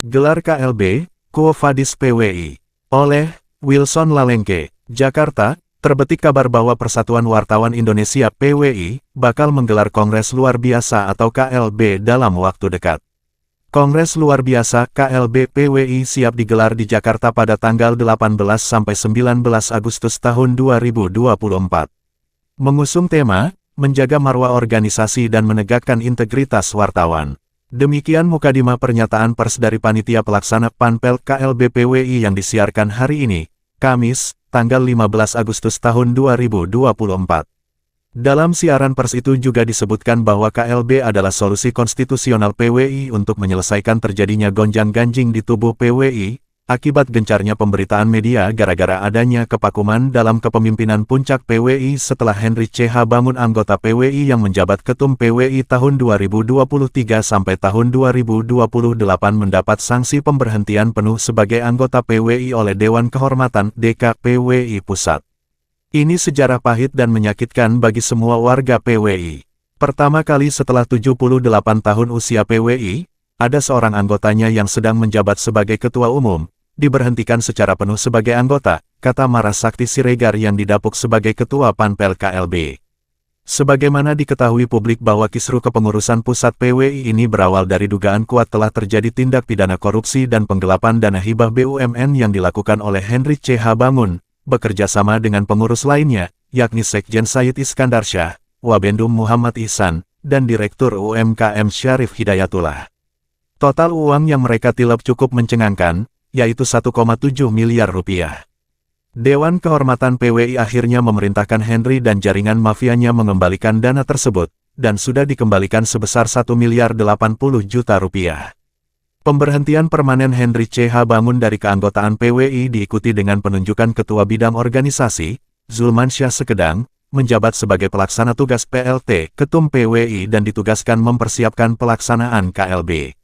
Gelar KLB, Quo Vadis PWI. Oleh Wilson Lalengke, Jakarta, terbetik kabar bahwa Persatuan Wartawan Indonesia PWI bakal menggelar Kongres Luar Biasa atau KLB dalam waktu dekat. Kongres Luar Biasa KLB PWI siap digelar di Jakarta pada tanggal 18–19 Agustus tahun 2024. Mengusung tema, menjaga marwah organisasi dan menegakkan integritas wartawan. Demikian mukadimah pernyataan pers dari Panitia Pelaksana Panpel KLB PWI yang disiarkan hari ini, Kamis, tanggal 15 Agustus tahun 2024. Dalam siaran pers itu juga disebutkan bahwa KLB adalah solusi konstitusional PWI untuk menyelesaikan terjadinya gonjang-ganjing di tubuh PWI, akibat gencarnya pemberitaan media gara-gara adanya kevakuman dalam kepemimpinan puncak PWI setelah Henry C. Bangun anggota PWI yang menjabat Ketum PWI tahun 2023 sampai tahun 2028 mendapat sanksi pemberhentian penuh sebagai anggota PWI oleh Dewan Kehormatan DK PWI Pusat. Ini sejarah pahit dan menyakitkan bagi semua warga PWI. Pertama kali setelah 78 tahun usia PWI, ada seorang anggotanya yang sedang menjabat sebagai ketua umum, diberhentikan secara penuh sebagai anggota, kata Maras Sakti Siregar yang didapuk sebagai ketua Panpel KLB. Sebagaimana diketahui publik bahwa kisruh kepengurusan pusat PWI ini berawal dari dugaan kuat telah terjadi tindak pidana korupsi dan penggelapan dana hibah BUMN yang dilakukan oleh Henry C. Bangun, bekerja sama dengan pengurus lainnya, yakni Sekjen Said Iskandar Syah, Wabendum Muhammad Ihsan, dan Direktur UMKM Syarif Hidayatullah. Total uang yang mereka tilep cukup mencengangkan, yaitu 1,7 miliar rupiah. Dewan Kehormatan PWI akhirnya memerintahkan Henry dan jaringan mafianya mengembalikan dana tersebut, dan sudah dikembalikan sebesar 1 miliar 80 juta rupiah. Pemberhentian permanen Henry C. Bangun dari keanggotaan PWI diikuti dengan penunjukan Ketua Bidang Organisasi, Zulmansyah Sekedang, menjabat sebagai pelaksana tugas PLT, Ketum PWI dan ditugaskan mempersiapkan pelaksanaan KLB.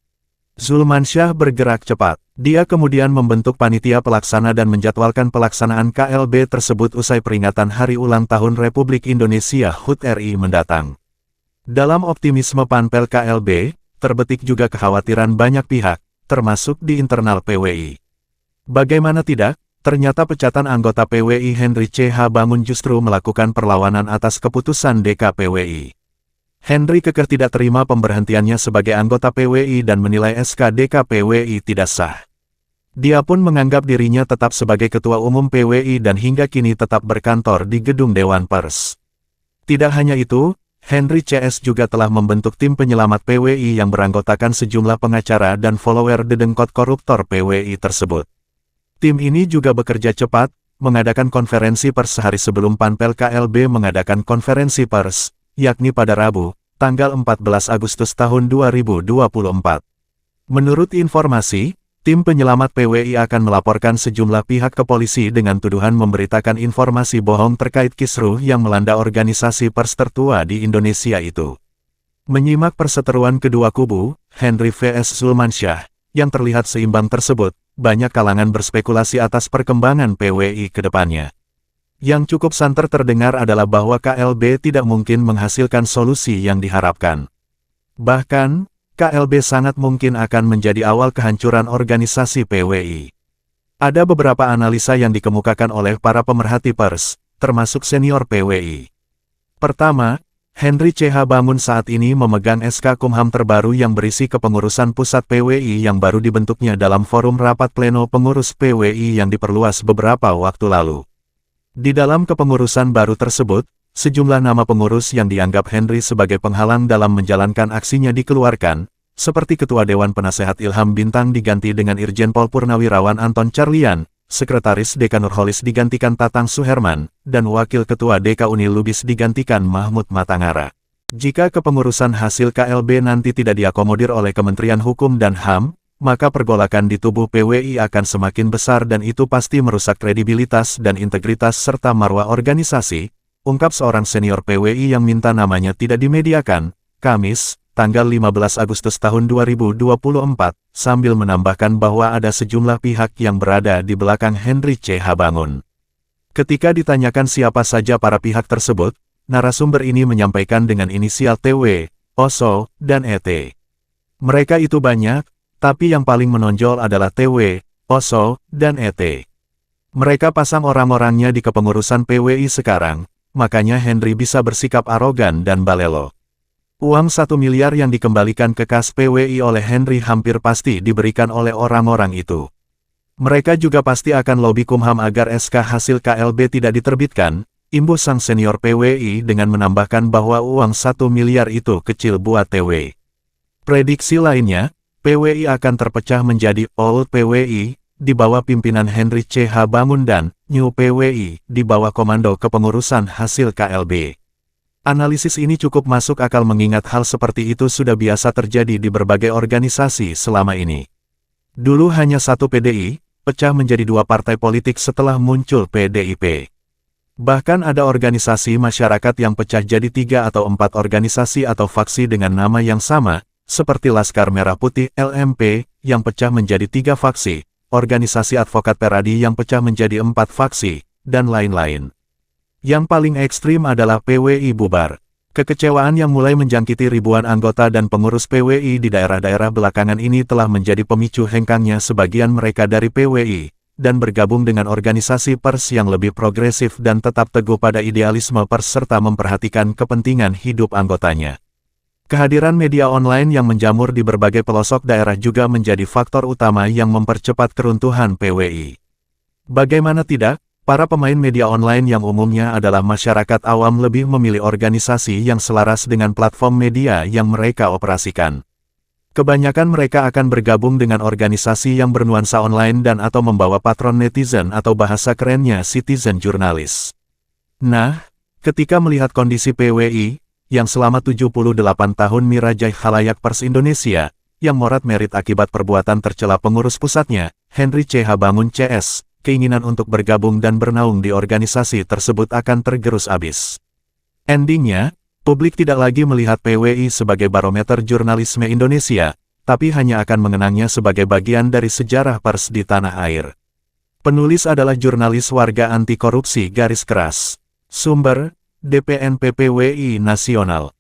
Zulmansyah bergerak cepat. Dia kemudian membentuk panitia pelaksana dan menjadwalkan pelaksanaan KLB tersebut usai peringatan Hari Ulang Tahun Republik Indonesia HUT RI mendatang. Dalam optimisme Panpel KLB, terbetik juga kekhawatiran banyak pihak, termasuk di internal PWI. Bagaimana tidak, ternyata pecatan anggota PWI Henry C. Bangun justru melakukan perlawanan atas keputusan DK PWI. Henry kekeh tidak terima pemberhentiannya sebagai anggota PWI dan menilai SK DK PWI tidak sah. Dia pun menganggap dirinya tetap sebagai Ketua Umum PWI dan hingga kini tetap berkantor di Gedung Dewan Pers. Tidak hanya itu, Henry CS juga telah membentuk tim penyelamat PWI yang beranggotakan sejumlah pengacara dan follower dedengkot koruptor PWI tersebut. Tim ini juga bekerja cepat, mengadakan konferensi pers sehari sebelum Panpel KLB mengadakan konferensi pers, yakni pada Rabu, tanggal 14 Agustus tahun 2024. Menurut informasi, tim penyelamat PWI akan melaporkan sejumlah pihak ke polisi dengan tuduhan memberitakan informasi bohong terkait kisruh yang melanda organisasi pers tertua di Indonesia itu. Menyimak perseteruan kedua kubu, Henry vs Zulmansyah, yang terlihat seimbang tersebut, banyak kalangan berspekulasi atas perkembangan PWI ke depannya. Yang cukup santer terdengar adalah bahwa KLB tidak mungkin menghasilkan solusi yang diharapkan. Bahkan, KLB sangat mungkin akan menjadi awal kehancuran organisasi PWI. Ada beberapa analisa yang dikemukakan oleh para pemerhati pers, termasuk senior PWI. Pertama, Henry C. Bangun saat ini memegang SK Kumham terbaru yang berisi kepengurusan pusat PWI yang baru dibentuknya dalam forum rapat pleno pengurus PWI yang diperluas beberapa waktu lalu. Di dalam kepengurusan baru tersebut, sejumlah nama pengurus yang dianggap Henry sebagai penghalang dalam menjalankan aksinya dikeluarkan, seperti Ketua Dewan Penasehat Ilham Bintang diganti dengan Irjen Pol Purnawirawan Anton Carlian, Sekretaris DK Nurholis digantikan Tatang Suherman, dan Wakil Ketua DK Uni Lubis digantikan Mahmud Matangara. Jika kepengurusan hasil KLB nanti tidak diakomodir oleh Kementerian Hukum dan HAM, maka pergolakan di tubuh PWI akan semakin besar dan itu pasti merusak kredibilitas dan integritas serta marwah organisasi, ungkap seorang senior PWI yang minta namanya tidak dimediakan, Kamis, tanggal 15 Agustus tahun 2024, sambil menambahkan bahwa ada sejumlah pihak yang berada di belakang Henry C. Bangun. Ketika ditanyakan siapa saja para pihak tersebut, narasumber ini menyampaikan dengan inisial TW, OSO, dan ET. Mereka itu banyak, Tapi yang paling menonjol adalah TW, OSO, dan ET. Mereka pasang orang-orangnya di kepengurusan PWI sekarang, makanya Henry bisa bersikap arogan dan balelo. Uang 1 miliar yang dikembalikan ke kas PWI oleh Henry hampir pasti diberikan oleh orang-orang itu. Mereka juga pasti akan lobi Kumham agar SK hasil KLB tidak diterbitkan, imbus sang senior PWI dengan menambahkan bahwa uang 1 miliar itu kecil buat TW. Prediksi lainnya, PWI akan terpecah menjadi Old PWI, di bawah pimpinan Henry C.H. Bangun dan New PWI, di bawah komando kepengurusan hasil KLB. Analisis ini cukup masuk akal mengingat hal seperti itu sudah biasa terjadi di berbagai organisasi selama ini. Dulu hanya satu PDI, pecah menjadi dua partai politik setelah muncul PDIP. Bahkan ada organisasi masyarakat yang pecah jadi 3 atau 4 organisasi atau faksi dengan nama yang sama, seperti Laskar Merah Putih LMP, yang pecah menjadi 3 faksi, organisasi advokat Peradi yang pecah menjadi 4 faksi, dan lain-lain. Yang paling ekstrim adalah PWI bubar. Kekecewaan yang mulai menjangkiti ribuan anggota dan pengurus PWI di daerah-daerah belakangan ini telah menjadi pemicu hengkangnya sebagian mereka dari PWI, dan bergabung dengan organisasi pers yang lebih progresif dan tetap teguh pada idealisme pers serta memperhatikan kepentingan hidup anggotanya. Kehadiran media online yang menjamur di berbagai pelosok daerah juga menjadi faktor utama yang mempercepat keruntuhan PWI. Bagaimana tidak? Para pemain media online yang umumnya adalah masyarakat awam lebih memilih organisasi yang selaras dengan platform media yang mereka operasikan. Kebanyakan mereka akan bergabung dengan organisasi yang bernuansa online dan atau membawa patron netizen atau bahasa kerennya citizen jurnalis. Nah, ketika melihat kondisi PWI, yang selama 78 tahun mirajai khalayak pers Indonesia, yang morat-merit akibat perbuatan tercela pengurus pusatnya, Henry C.H. Bangun CS, keinginan untuk bergabung dan bernaung di organisasi tersebut akan tergerus abis. Endingnya, publik tidak lagi melihat PWI sebagai barometer jurnalisme Indonesia, tapi hanya akan mengenangnya sebagai bagian dari sejarah pers di tanah air. Penulis adalah jurnalis warga anti korupsi garis keras. Sumber, DPNP PWI Nasional.